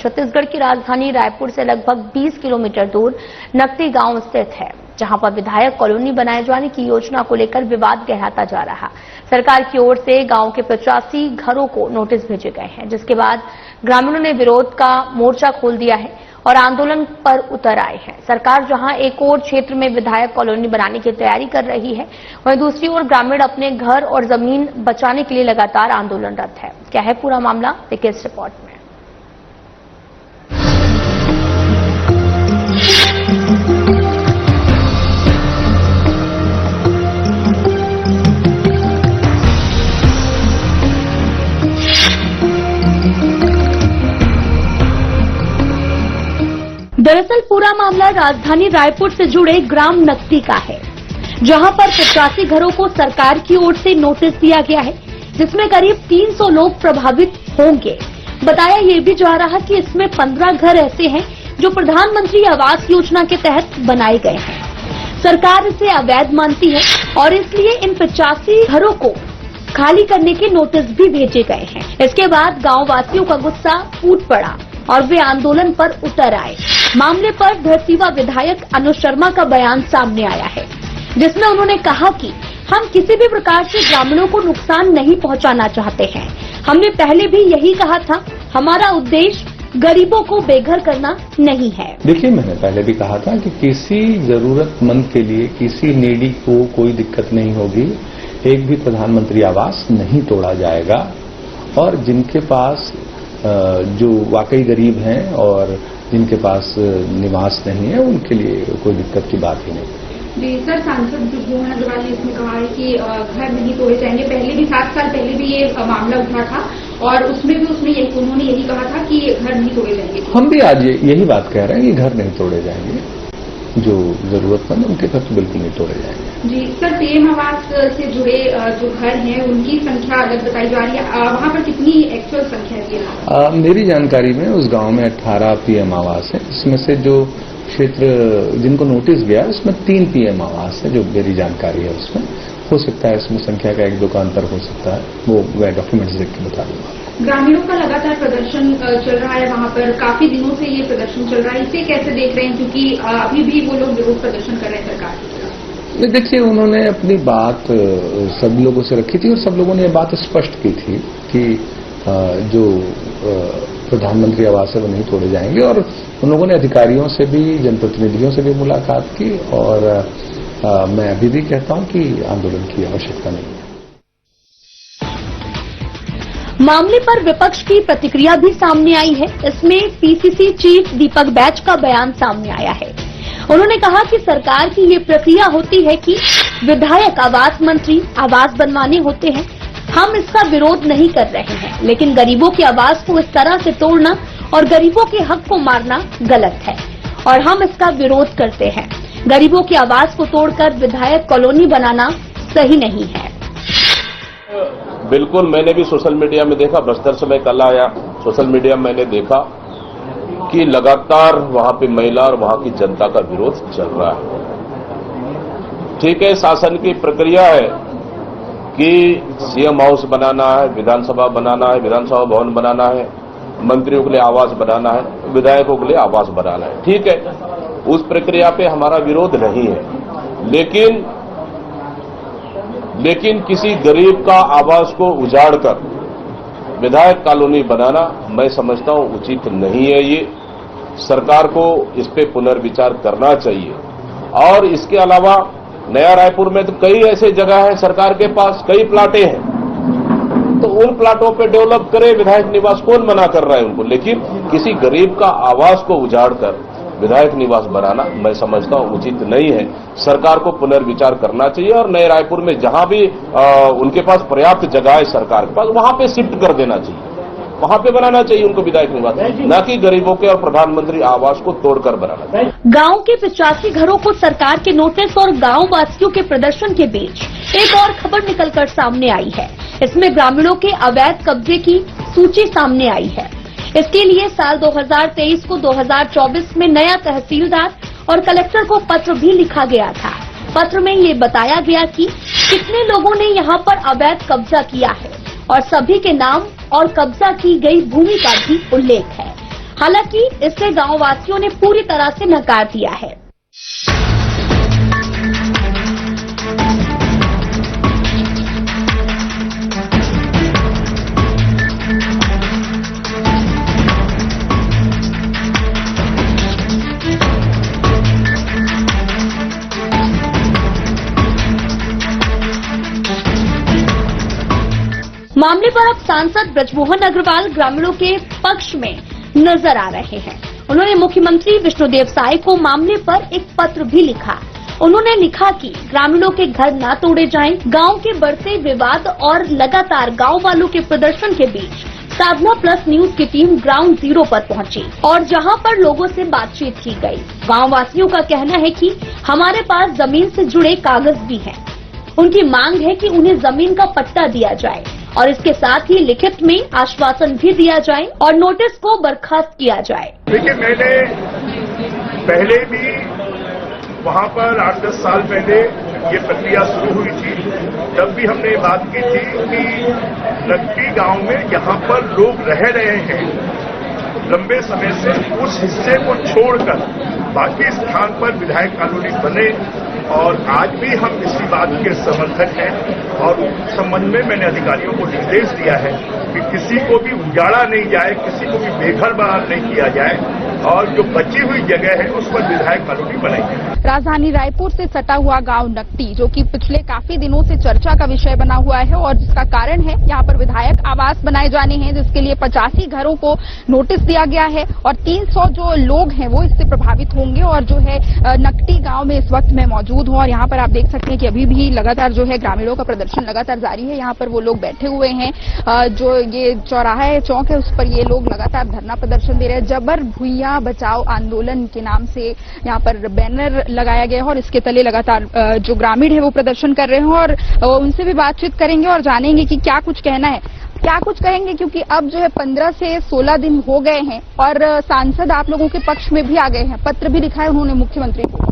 छत्तीसगढ़ की राजधानी रायपुर से लगभग 20 किलोमीटर दूर नकटी गांव स्थित है, जहां पर विधायक कॉलोनी बनाए जाने की योजना को लेकर विवाद गहराता जा रहा। सरकार की ओर से गांव के 85 घरों को नोटिस भेजे गए हैं, जिसके बाद ग्रामीणों ने विरोध का मोर्चा खोल दिया है और आंदोलन पर उतर आए हैं। सरकार जहां एक और क्षेत्र में विधायक कॉलोनी बनाने की तैयारी कर रही है, वहीं दूसरी ओर ग्रामीण अपने घर और जमीन बचाने के लिए लगातार आंदोलनरत है। क्या है पूरा मामला, देखिए इस रिपोर्ट में। दरअसल पूरा मामला राजधानी रायपुर से जुड़े ग्राम नकटी का है, जहां पर 85 घरों को सरकार की ओर से नोटिस दिया गया है, जिसमें करीब 300 लोग प्रभावित होंगे। बताया ये भी जा रहा कि इसमें 15 घर ऐसे हैं जो प्रधानमंत्री आवास योजना के तहत बनाए गए हैं। सरकार इसे अवैध मानती है और इसलिए इन 85 घरों को खाली करने के नोटिस भी भेजे गए हैं। इसके बाद गांव वासियों का गुस्सा फूट पड़ा और वे आंदोलन पर उतर आए। मामले पर धरसीवा विधायक अनुज शर्मा का बयान सामने आया है, जिसमें उन्होंने कहा कि हम किसी भी प्रकार से ग्रामीणों को नुकसान नहीं पहुंचाना चाहते हैं। हमने पहले भी यही कहा था, हमारा उद्देश्य गरीबों को बेघर करना नहीं है। देखिए, मैंने पहले भी कहा था कि किसी जरूरतमंद के लिए, किसी नीडी को कोई दिक्कत नहीं होगी। एक भी प्रधानमंत्री आवास नहीं तोड़ा जाएगा और जिनके पास जो वाकई गरीब हैं और जिनके पास निवास नहीं है, उनके लिए कोई दिक्कत की बात ही नहीं। जी सर, सांसद भुवन अग्रवाल ने इसमें कहा है कि घर नहीं तोड़े जाएंगे। पहले भी 7 साल पहले भी ये मामला उठा था और उसमें भी उन्होंने यही कहा था कि घर नहीं तोड़े जाएंगे। हम भी आज यही बात कह रहे हैं कि घर नहीं तोड़े जाएंगे, जो जरूरतमंद उनके घर तो बिल्कुल नहीं तोड़े जाएंगे। जी सर, पीएम आवास से जुड़े जो घर हैं उनकी संख्या अलग बताई जा रही है, वहाँ पर कितनी एक्चुअल संख्या है? मेरी जानकारी में उस गांव में 18 पीएम आवास है। इसमें से जो क्षेत्र जिनको नोटिस गया उसमें 3 पीएम आवास है, जो मेरी जानकारी है। उसमें हो सकता है इसमें संख्या का 1-2 का अंतर हो सकता है, वो मैं डॉक्यूमेंट्स देख के बता दूंगा। ग्रामीणों का लगातार प्रदर्शन चल रहा है, वहाँ पर काफी दिनों से ये प्रदर्शन चल रहा है, इसे कैसे देख रहे हैं? क्योंकि अभी भी वो लोग विरोध प्रदर्शन कर रहे हैं सरकार की तरफ। देखिए, उन्होंने अपनी बात सब लोगों से रखी थी और सब लोगों ने ये बात स्पष्ट की थी कि जो प्रधानमंत्री आवास है वो नहीं तोड़े जाएंगे। और उन लोगों ने अधिकारियों से भी, जनप्रतिनिधियों से भी मुलाकात की और मैं अभी भी कहता हूं कि आंदोलन की आवश्यकता नहीं है। मामले पर विपक्ष की प्रतिक्रिया भी सामने आई है। इसमें पीसीसी चीफ दीपक बैज का बयान सामने आया है। उन्होंने कहा कि सरकार की ये प्रक्रिया होती है कि विधायक आवास मंत्री आवास बनवाने होते हैं। हम इसका विरोध नहीं कर रहे हैं, लेकिन गरीबों के आवास को इस तरह से तोड़ना और गरीबों के हक को मारना गलत है और हम इसका विरोध करते हैं। गरीबों के आवास को तोड़कर विधायक कॉलोनी बनाना सही नहीं है। बिल्कुल, मैंने भी सोशल मीडिया में देखा, बस्तर से मैं कल आया, सोशल मीडिया में मैंने देखा कि लगातार वहां पे महिला और वहां की जनता का विरोध चल रहा है। ठीक है, शासन की प्रक्रिया है कि सीएम हाउस बनाना है, विधानसभा बनाना है, विधानसभा भवन बनाना है, मंत्रियों के लिए आवास बनाना है, विधायकों के लिए आवास बनाना है। ठीक है, उस प्रक्रिया पे हमारा विरोध नहीं है, लेकिन किसी गरीब का आवास को उजाड़कर विधायक कॉलोनी बनाना मैं समझता हूं उचित नहीं है। ये सरकार को इस पे पुनर्विचार करना चाहिए। और इसके अलावा नया रायपुर में तो कई ऐसे जगह है, सरकार के पास कई प्लाटें हैं, तो उन प्लाटों पे डेवलप करे। विधायक निवास कौन मना कर रहा है उनको? लेकिन किसी गरीब का आवास को उजाड़कर विधायक निवास बनाना मैं समझता हूं उचित नहीं है। सरकार को पुनर्विचार करना चाहिए और नए रायपुर में जहां भी उनके पास पर्याप्त जगह है सरकार के पास, वहां पे शिफ्ट कर देना चाहिए, वहां पे बनाना चाहिए उनको विधायक निवास, न कि गरीबों के और प्रधानमंत्री आवास को तोड़कर बनाना चाहिए। गांव के 85 घरों को सरकार के नोटिस और गांव वासियों के प्रदर्शन के बीच एक और खबर निकलकर सामने आई है। इसमें ग्रामीणों के अवैध कब्जे की सूची सामने आई है। इसके लिए साल 2023 को 2024 में नया तहसीलदार और कलेक्टर को पत्र भी लिखा गया था। पत्र में ये बताया गया कि कितने लोगों ने यहाँ पर अवैध कब्जा किया है और सभी के नाम और कब्जा की गई भूमि का भी उल्लेख है। हालांकि इससे गांव वासियों ने पूरी तरह से नकार दिया है। मामले पर अब सांसद ब्रजमोहन अग्रवाल ग्रामीणों के पक्ष में नजर आ रहे हैं। उन्होंने मुख्यमंत्री विष्णुदेव साय को मामले पर एक पत्र भी लिखा। उन्होंने लिखा कि ग्रामीणों के घर न तोड़े जाएं। गांव के बढ़ते विवाद और लगातार गांव वालों के प्रदर्शन के बीच साधना प्लस न्यूज की टीम ग्राउंड जीरो पर पहुंची और जहां पर लोगों से बातचीत की गई। गांव वासियों का कहना है कि हमारे पास जमीन से जुड़े कागज भी हैं। उनकी मांग है कि उन्हें जमीन का पट्टा दिया जाए और इसके साथ ही लिखित में आश्वासन भी दिया जाए और नोटिस को बर्खास्त किया जाए। देखिए, मैंने पहले भी वहां पर 8-10 साल पहले ये प्रक्रिया शुरू हुई थी, तब भी हमने बात की थी कि नकटी गांव में यहाँ पर लोग रह रहे हैं लंबे समय से, उस हिस्से को छोड़कर बाकी स्थान पर विधायक कॉलोनी बने और आज भी हम इसी बात के समर्थक हैं और उस संबंध में मैंने अधिकारियों को निर्देश दिया है कि किसी को भी उजाड़ा नहीं जाए, किसी को भी बेघर बाहर नहीं किया जाए और जो बची हुई जगह है उस पर विधायक कॉलोनी बनाई जाए। राजधानी रायपुर से सटा हुआ गांव नकटी, जो कि पिछले काफी दिनों से चर्चा का विषय बना हुआ है और जिसका कारण है यहाँ पर विधायक आवास बनाए जाने हैं, जिसके लिए 85 घरों को नोटिस दिया गया है और 300 जो लोग हैं वो इससे प्रभावित होंगे और जो है नकटी गांव में इस वक्त मैं मौजूद हूँ और यहाँ पर आप देख सकते हैं कि अभी भी लगातार जो है ग्रामीणों का प्रदर्शन लगातार जारी है। यहाँ पर वो लोग बैठे हुए हैं, जो ये चौराहा है, चौक है, उस पर ये लोग लगातार धरना प्रदर्शन दे रहे हैं। जबर भुइयां बचाओ आंदोलन के नाम से यहाँ पर बैनर लगाया गया है और इसके तले लगातार जो ग्रामीण है वो प्रदर्शन कर रहे हैं और उनसे भी बातचीत करेंगे और जानेंगे कि क्या कुछ कहना है, क्या कुछ कहेंगे, क्योंकि अब जो है 15 से 16 दिन हो गए हैं और सांसद आप लोगों के पक्ष में भी आ गए हैं, पत्र भी लिखा है उन्होंने मुख्यमंत्री को।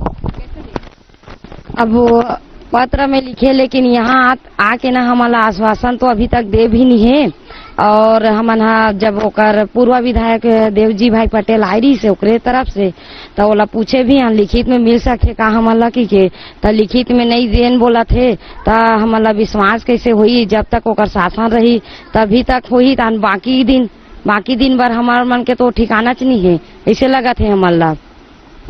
अब वो पत्र में लिखे, लेकिन यहाँ आके ना हमारा आश्वासन तो अभी तक दे भी नहीं है और हमारा जब ओकर पूर्व विधायक देवजी भाई पटेल आयरी से ओकरे तरफ से तो ओला पूछे भी हम लिखित में मिल सके का हमारा की के तो लिखित में नहीं देन बोला थे तो हमारा विश्वास कैसे हुई, जब तक ओकर शासन रही तभी तक हुई। तो बाकी दिन भर हमारे मन के तो ठिकाना च नहीं है, ऐसे लगा थे हमारा।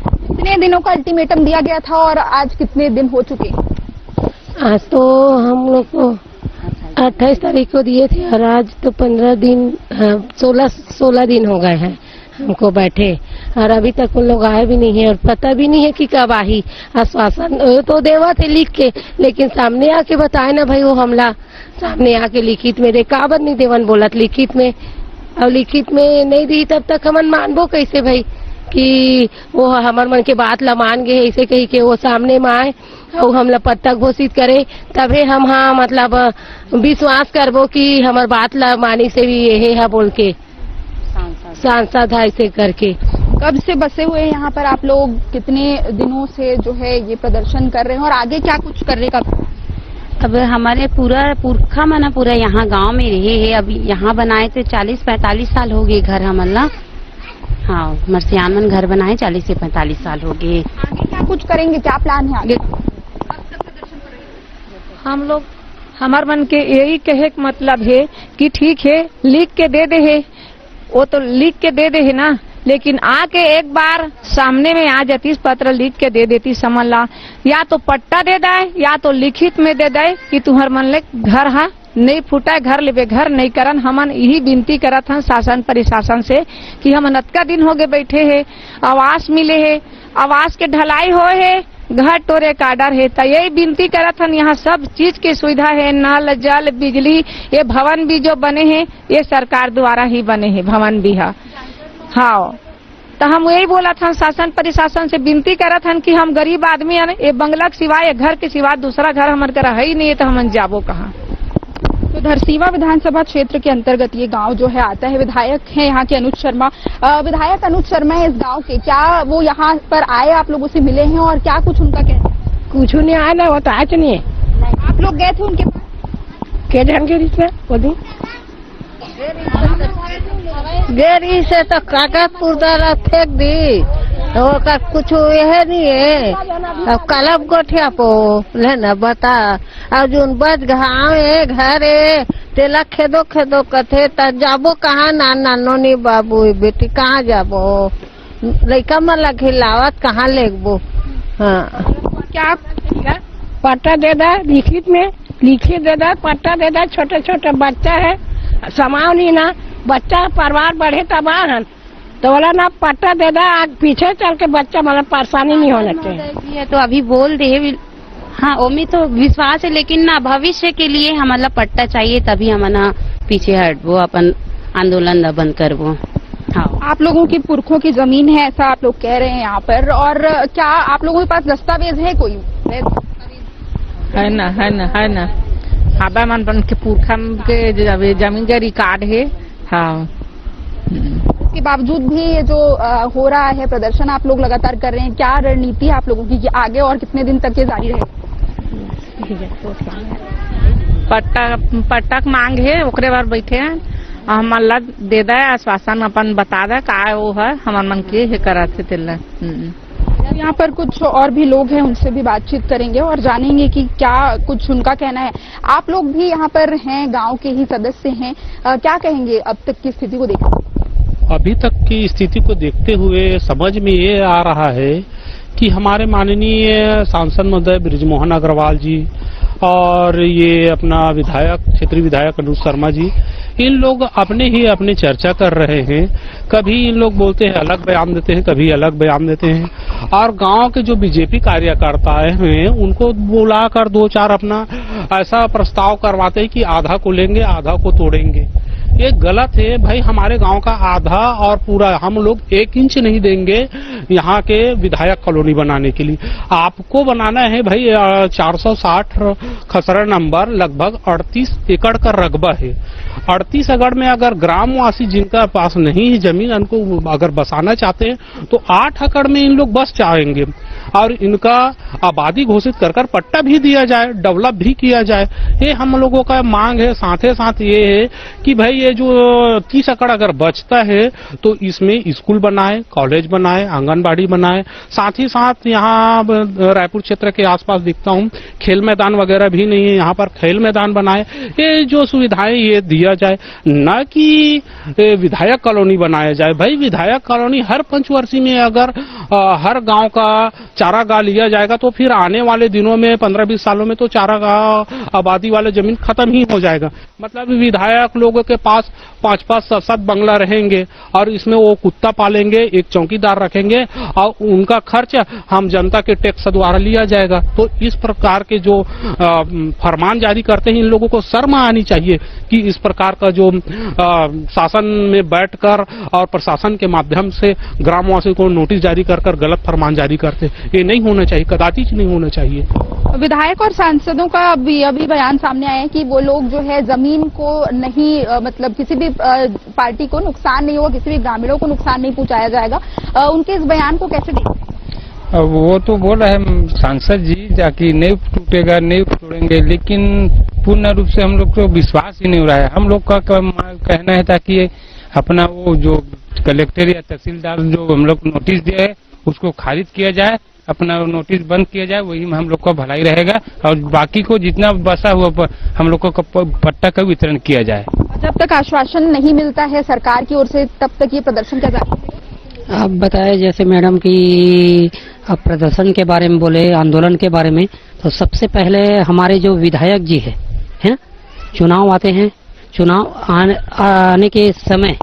कितने दिनों का अल्टीमेटम दिया गया था और आज कितने दिन हो चुके? आज तो हम लोग को 28 तारीख को दिए थे और आज तो 15 दिन 16 दिन हो गए हैं हमको बैठे और अभी तक उन लोग आए भी नहीं है और पता भी नहीं है कि कब आई। आश्वासन तो देवा थे लिख के, लेकिन सामने आके बताए ना भाई, वो हमला सामने आके लिखित में दे, काबर नहीं देवन बोलत लिखित में, और लिखित में नहीं दी तब तक हमन मानबो कैसे भाई कि वो हमार मन के बात ला मान गए, ऐसे कही के वो सामने में आए और हमला पट्टा घोषित करे तबे हम हाँ मतलब विश्वास करबो कि हमार बात ला मानी से भी यही है बोल के सांसद है ऐसे करके। कब से बसे हुए यहाँ पर आप लोग, कितने दिनों से जो है ये प्रदर्शन कर रहे हैं और आगे क्या कुछ करने का? अब हमारे पूरा पुरखा मना पूरा यहाँ गांव में रहे है, अब यहाँ बनाए थे 40-45 साल हो गए घर हमारा। हाँ, मरसियान घर बनाए 40 से 45 साल हो गए। आगे क्या कुछ करेंगे, क्या प्लान है आगे? हम लोग हमार मन के यही कहे का मतलब है कि ठीक है लिख के दे दे है, वो तो लिख के दे दे है ना, लेकिन आके एक बार सामने में आ जाती पत्र लिख के दे देती, समझ ला, या तो पट्टा दे दे या तो लिखित में दे दे कि तुम्हार मन ले घर है नहीं फूटा, घर लेबे घर नहीं करन। हमन यही विनती करत हन शासन प्रशासन से कि हम अनतका दिन हो गए बैठे है, आवास मिले है, आवास के ढलाई हो है, घर टोरे का आर्डर है, तो यही विनती करत हन। यहाँ सब चीज की सुविधा है, नल जल बिजली, ये भवन भी जो बने हैं ये सरकार द्वारा ही बने हैं, भवन भी है। हाँ, तो हम यही बोला था शासन प्रशासन से विनती करत हन कि हम गरीब आदमी है, ये बंगला के सिवाय घर के सिवाय दूसरा घर हमारे घर है ही नहीं है, तो हम जाबो कहाँ। तो धरसीवा विधानसभा क्षेत्र के अंतर्गत ये गांव जो है आता है। विधायक हैं यहाँ के अनुज शर्मा। विधायक अनुज शर्मा है इस गांव के, क्या वो यहाँ पर आए, आप लोगों से मिले हैं और क्या कुछ उनका कहना? कुछ नहीं आया ना, वो तो आज नहीं है। आप लोग गए थे उनके पास? के ढंग के रिश्ते बोली गेरी से तो कागज पुर्दा फेंक दी तो कुछ यह नहीं है। अब कलब गोठिया पो लेना बता अब जोन बच घावे घरे तेला खेदो खेदो कथे त जाबो कहाँ नाना नोनी बाबू बेटी कहाँ जाबो लड़का मला खिलावत कहाँ लेगबो। हाँ क्या पट्टा दे दा लिखित में लिखित दे दा पट्टा दे दा छोटे छोटे बच्चा है समाओ नहीं ना बच्चा परिवार बढ़े तबाह तो बोला ना पट्टा दे दा पीछे चल के बच्चा मतलब परेशानी नहीं होना चाहिए। तो अभी बोल दे हाँ ओमी तो विश्वास है लेकिन ना भविष्य के लिए हम मतलब पट्टा चाहिए तभी हम ना पीछे हटबो अपन आंदोलन न बंद करबो। हाँ आप लोगों की पुरखों की जमीन है ऐसा आप लोग कह रहे हैं यहाँ पर और क्या आप लोगों के पास दस्तावेज है कोई? है ना हाबा मन बन के पुरखा के जमीन का रिकॉर्ड है। हाँ इसके बावजूद भी ये जो हो रहा है प्रदर्शन आप लोग लगातार कर रहे हैं, क्या रणनीति है आप लोगों की कि आगे और कितने दिन तक ये जारी रहेगा? पट्टा मांग है ओकरे बार बैठे हैं हमला दे दा आश्वासन अपन बता दा का वो है हमार मन के है कराते तेला। यहाँ पर कुछ और भी लोग हैं उनसे भी बातचीत करेंगे और जानेंगे कि क्या कुछ उनका कहना है। आप लोग भी यहाँ पर हैं, गांव के ही सदस्य हैं, क्या कहेंगे अब तक की स्थिति को देखकर? अभी तक की स्थिति को देखते हुए समझ में ये आ रहा है कि हमारे माननीय सांसद महोदय बृजमोहन अग्रवाल जी और ये अपना विधायक क्षेत्रीय विधायक अनुज शर्मा जी इन लोग अपने चर्चा कर रहे हैं। कभी इन लोग बोलते हैं अलग बयान देते हैं, कभी अलग बयान देते हैं और गांव के जो बीजेपी कार्यकर्ता हैं उनको बुलाकर दो चार अपना ऐसा प्रस्ताव करवाते हैं कि आधा को लेंगे आधा को तोड़ेंगे। ये गलत है भाई। हमारे गांव का आधा और पूरा हम लोग 1 इंच नहीं देंगे यहाँ के विधायक कॉलोनी बनाने के लिए। आपको बनाना है भाई 460 खसरा नंबर लगभग 38 एकड़ का रकबा है। 38 एकड़ में अगर ग्रामवासी जिनका पास नहीं है जमीन उनको अगर बसाना चाहते हैं तो 8 एकड़ में इन लोग बस चाहेंगे और इनका आबादी घोषित कर पट्टा भी दिया जाए, डेवलप भी किया जाए। ये हम लोगों का मांग है। साथ ही साथ ये है कि भाई ये जो 30 एकड़ अगर बचता है तो इसमें स्कूल बनाए, कॉलेज बनाए, आंगनबाड़ी बनाए। साथ ही साथ यहाँ रायपुर क्षेत्र के आसपास दिखता हूँ खेल मैदान वगैरह भी नहीं है, यहाँ पर खेल मैदान बनाए। ये जो सुविधाएं ये दिया जाए, न कि विधायक कॉलोनी बनाया जाए। भाई विधायक कॉलोनी हर पंचवर्षीय में अगर हर गांव का चारागाह लिया जाएगा तो फिर आने वाले दिनों में 15-20 सालों में तो चारागाह आबादी वाला जमीन खत्म ही हो जाएगा। मतलब विधायक लोगों के पास 5-5, 7-7 बंगला रहेंगे और इसमें वो कुत्ता पालेंगे, एक चौकीदार रखेंगे और उनका खर्च हम जनता के टैक्स द्वारा लिया जाएगा। तो इस प्रकार के जो फरमान जारी करते हैं इन लोगों को शर्म आनी चाहिए कि इस प्रकार का जो शासन में बैठकर और प्रशासन के माध्यम से ग्रामवासियों को नोटिस जारी कर गलत फरमान जारी करते, ये नहीं होना चाहिए, कदाचित नहीं होना चाहिए। विधायक और सांसदों का अभी बयान सामने आया है कि वो लोग जो है जमीन को नहीं मतलब किसी भी पार्टी को नुकसान नहीं होगा, किसी भी ग्रामीणों को नुकसान नहीं पहुंचाया जाएगा। उनके इस बयान को कैसे देखते हैं? वो तो बोल रहे हैं सांसद जी जाकि नहीं टूटेगा, नहीं तोड़ेंगे, लेकिन पूर्ण रूप से हम लोग को विश्वास ही नहीं हो रहा है। हम लोग का कहना है ताकि अपना वो जो कलेक्टर या तहसीलदार जो हम लोग नोटिस दिया है उसको खारिज किया जाए, अपना नोटिस बंद किया जाए, वही हम लोग का भलाई रहेगा और बाकी को जितना बसा हुआ हम लोग को पट्टा का वितरण किया जाए। जब तक आश्वासन नहीं मिलता है सरकार की ओर से तब तक ये प्रदर्शन क्या जारी रहेगा? आप बताए जैसे मैडम की प्रदर्शन के बारे में बोले, आंदोलन के बारे में, तो सबसे पहले हमारे जो विधायक जी है ना, चुनाव आते हैं, चुनाव आने के समय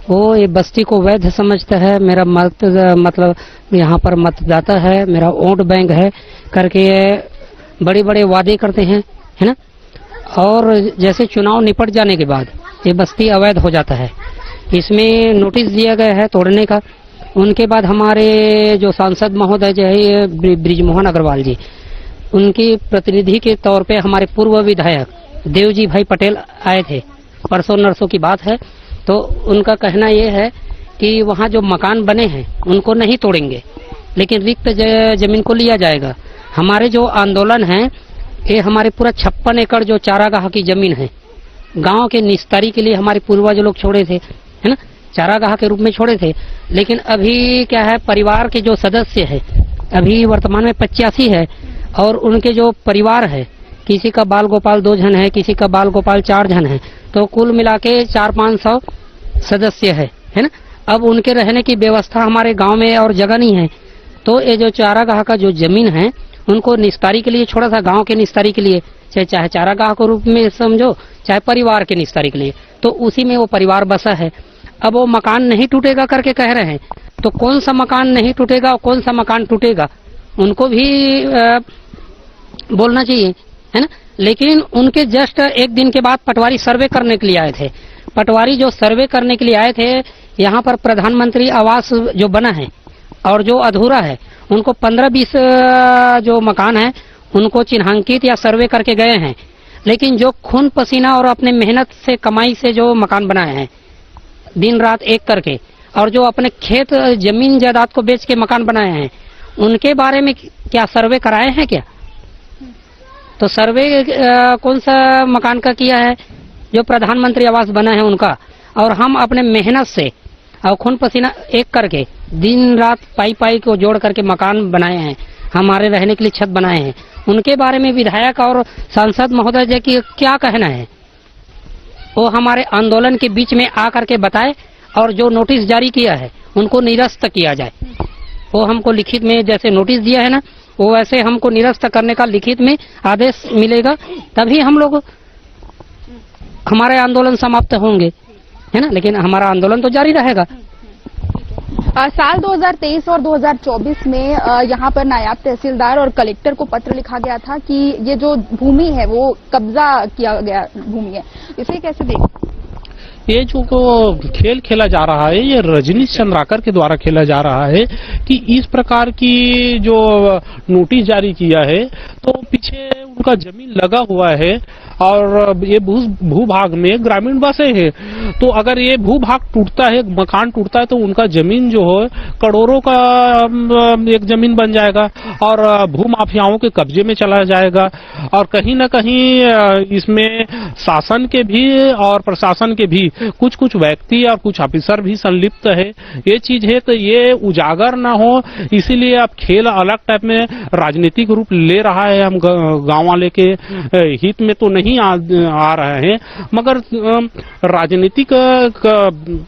वो ये बस्ती को वैध समझता है, मेरा मतलब यहाँ पर मतदाता है, मेरा वोट बैंक है करके बड़े बड़े वादे करते हैं, है ना। और जैसे चुनाव निपट जाने के बाद ये बस्ती अवैध हो जाता है। इसमें नोटिस दिया गया है तोड़ने का। उनके बाद हमारे जो सांसद महोदय जो है बृजमोहन अग्रवाल जी, उनकी प्रतिनिधि के तौर पे हमारे पूर्व विधायक देवजी भाई पटेल आए थे, परसों नरसों की बात है। तो उनका कहना ये है कि वहाँ जो मकान बने हैं उनको नहीं तोड़ेंगे, लेकिन रिक्त जमीन को लिया जाएगा। हमारे जो आंदोलन है ये हमारे पूरा 56 एकड़ जो चारागाह की जमीन है गांव के निस्तारी के लिए हमारे पूर्वज लोग छोड़े थे, है ना, चारागाह के रूप में छोड़े थे। लेकिन अभी क्या है, परिवार के जो सदस्य है अभी वर्तमान में 85 है और उनके जो परिवार है, किसी का बाल गोपाल 2 जन है, किसी का बाल गोपाल 4 जन है, तो कुल मिला के 400-500 सदस्य है ना। अब उनके रहने की व्यवस्था हमारे गांव में और जगह नहीं है, तो ये जो चारागाह का जो जमीन है उनको निस्तारी के लिए छोड़ा था, गांव के निस्तारी के लिए, चाहे चारागाह के रूप में समझो, चाहे परिवार के निस्तारी के लिए, तो उसी में वो परिवार बसा है। अब वो मकान नहीं टूटेगा करके कह रहे हैं, तो कौन सा मकान नहीं टूटेगा और कौन सा मकान टूटेगा उनको भी बोलना चाहिए, है ना। लेकिन उनके जस्ट एक दिन के बाद पटवारी सर्वे करने के लिए आए थे। पटवारी जो सर्वे करने के लिए आए थे, यहाँ पर प्रधानमंत्री आवास जो बना है और जो अधूरा है, उनको 15-20 जो मकान है उनको चिन्हांकित या सर्वे करके गए हैं। लेकिन जो खून पसीना और अपने मेहनत से कमाई से जो मकान बनाए हैं दिन रात एक करके, और जो अपने खेत जमीन जायदाद को बेच के मकान बनाए हैं, उनके बारे में क्या सर्वे कराए हैं क्या? तो सर्वे कौन सा मकान का किया है? जो प्रधानमंत्री आवास बना है उनका। और हम अपने मेहनत से और खून पसीना एक करके दिन रात पाई को जोड़ करके मकान बनाए हैं, हमारे रहने के लिए छत बनाए हैं, उनके बारे में विधायक और सांसद महोदय जी की क्या कहना है? वो हमारे आंदोलन के बीच में आकर के बताए और जो नोटिस जारी किया है उनको निरस्त किया जाए। वो हमको लिखित में जैसे नोटिस दिया है ना, वो वैसे हमको निरस्त करने का लिखित में आदेश मिलेगा, तभी हम लोग हमारे आंदोलन समाप्त होंगे, है ना। लेकिन हमारा आंदोलन तो जारी रहेगा। साल 2023 और 2024 में यहाँ पर नायब तहसीलदार और कलेक्टर को पत्र लिखा गया था कि ये जो भूमि है वो कब्जा किया गया भूमि है, इसे कैसे देखें? ये जो खेल खेला जा रहा है, ये रजनीश चंद्राकर के द्वारा खेला जा रहा है कि इस प्रकार की जो नोटिस जारी किया है, तो पीछे उनका जमीन लगा हुआ है और ये भूभाग में ग्रामीण बसे हैं। तो अगर ये भूभाग टूटता है, मकान टूटता है, तो उनका जमीन जो है करोड़ों का एक जमीन बन जाएगा और भूमाफियाओं के कब्जे में चला जाएगा। और कहीं न कहीं इसमें शासन के भी और प्रशासन के भी कुछ व्यक्ति और कुछ ऑफिसर भी संलिप्त है। ये चीज है, तो ये उजागर ना हो, इसीलिए अब खेल अलग टाइप में राजनीतिक रूप ले रहा है। हम गांव वाले के हित में तो नहीं आ रहे हैं, मगर राजनीतिक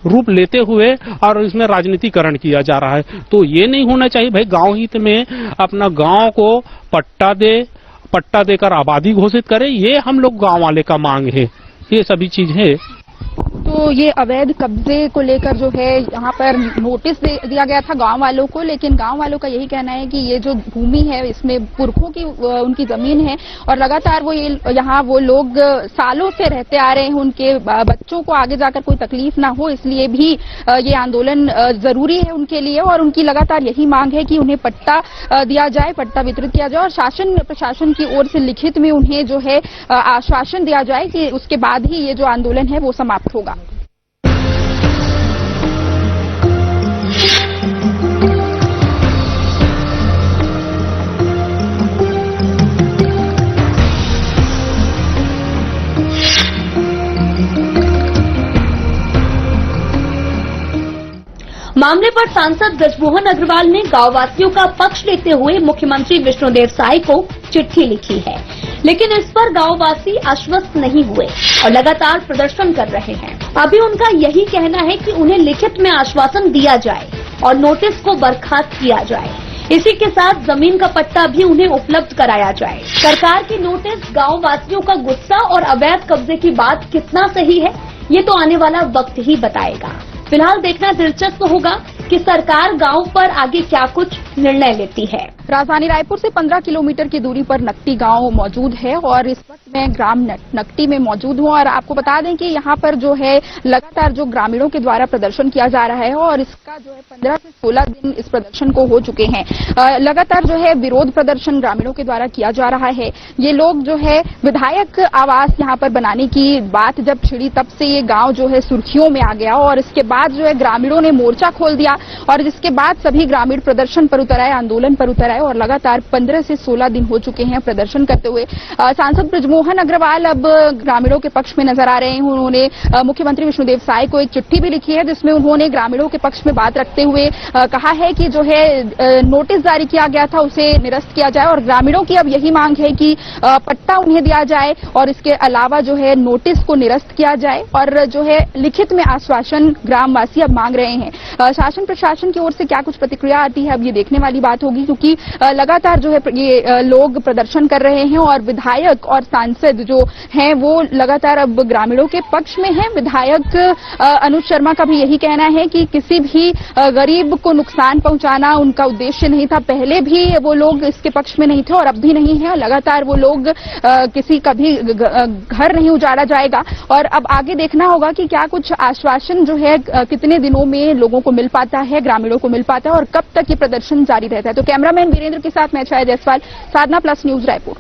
रूप लेते हुए और इसमें राजनीतिकरण किया जा रहा है। तो ये नहीं होना चाहिए भाई। गांव हित में अपना गांव को पट्टा देकर आबादी घोषित करे, ये हम लोग गांव वाले का मांग है। ये सभी चीज है। तो ये अवैध कब्जे को लेकर जो है यहाँ पर नोटिस दिया गया था गांव वालों को, लेकिन गांव वालों का यही कहना है कि ये जो भूमि है इसमें पुरखों की उनकी जमीन है और लगातार वो यहाँ वो लोग सालों से रहते आ रहे हैं। उनके बच्चों को आगे जाकर कोई तकलीफ ना हो, इसलिए भी ये आंदोलन जरूरी है उनके लिए। और उनकी लगातार यही मांग है कि उन्हें पट्टा दिया जाए, पट्टा वितरित किया जाए और शासन प्रशासन की ओर से लिखित में उन्हें जो है आश्वासन दिया जाए कि उसके बाद ही ये जो आंदोलन है वो समाप्त होगा। मामले पर सांसद ब्रजमोहन अग्रवाल ने गांववासियों का पक्ष लेते हुए मुख्यमंत्री विष्णुदेव साय को चिट्ठी लिखी है, लेकिन इस पर गांववासी आश्वस्त नहीं हुए और लगातार प्रदर्शन कर रहे हैं। अभी उनका यही कहना है कि उन्हें लिखित में आश्वासन दिया जाए और नोटिस को बर्खास्त किया जाए। इसी के साथ जमीन का पट्टा भी उन्हें उपलब्ध कराया जाए। सरकार की नोटिस गांववासियों का गुस्सा और अवैध कब्जे की बात कितना सही है, ये तो आने वाला वक्त ही बताएगा। फिलहाल देखना दिलचस्प होगा कि सरकार गांव पर आगे क्या कुछ निर्णय लेती है। राजधानी रायपुर से 15 किलोमीटर की दूरी पर नकटी गांव मौजूद है और इस वक्त मैं ग्राम नकटी में मौजूद हूं और आपको बता दें कि यहां पर जो है लगातार जो ग्रामीणों के द्वारा प्रदर्शन किया जा रहा है और इसका जो है 15 से 16 दिन इस प्रदर्शन को हो चुके हैं। लगातार जो है विरोध प्रदर्शन ग्रामीणों के द्वारा किया जा रहा है। ये लोग जो है विधायक आवास यहां पर बनाने की बात जब छिड़ी तब से ये गाँव जो है सुर्खियों में आ गया और इसके बाद जो है ग्रामीणों ने मोर्चा खोल दिया और जिसके बाद सभी ग्रामीण प्रदर्शन पर उतर आए, आंदोलन पर उतर आए और लगातार 15 से 16 दिन हो चुके हैं प्रदर्शन करते हुए। सांसद ब्रजमोहन ब्रिजमोहन अग्रवाल अब ग्रामीणों के पक्ष में नजर आ रहे हैं। उन्होंने मुख्यमंत्री विष्णुदेव साय को एक चिट्ठी भी लिखी है जिसमें उन्होंने ग्रामीणों के पक्ष में बात रखते हुए कहा है कि जो है नोटिस जारी किया गया था उसे निरस्त किया जाए और ग्रामीणों की अब यही मांग है कि पट्टा उन्हें दिया जाए और इसके अलावा जो है नोटिस को निरस्त किया जाए और जो है लिखित में आश्वासन ग्रामवासी अब मांग रहे हैं। शासन प्रशासन की ओर से क्या कुछ प्रतिक्रिया आती है अब ये देखने वाली बात होगी, क्योंकि लगातार जो है ये लोग प्रदर्शन कर रहे हैं और विधायक और सांसद जो हैं वो लगातार अब ग्रामीणों के पक्ष में हैं। विधायक अनुज शर्मा का भी यही कहना है कि किसी भी गरीब को नुकसान पहुंचाना उनका उद्देश्य नहीं था। पहले भी वो लोग इसके पक्ष में नहीं थे और अब भी नहीं है। लगातार वो लोग किसी का भी घर नहीं उजाड़ा जाएगा और अब आगे देखना होगा कि क्या कुछ आश्वासन जो है कितने दिनों में लोगों को मिल पाता है, ग्रामीणों को मिल पाता है और कब तक ये प्रदर्शन जारी रहता है। तो कैमरामैन वीरेंद्र के साथ मैं छाया जायसवाल, साधना प्लस न्यूज, रायपुर।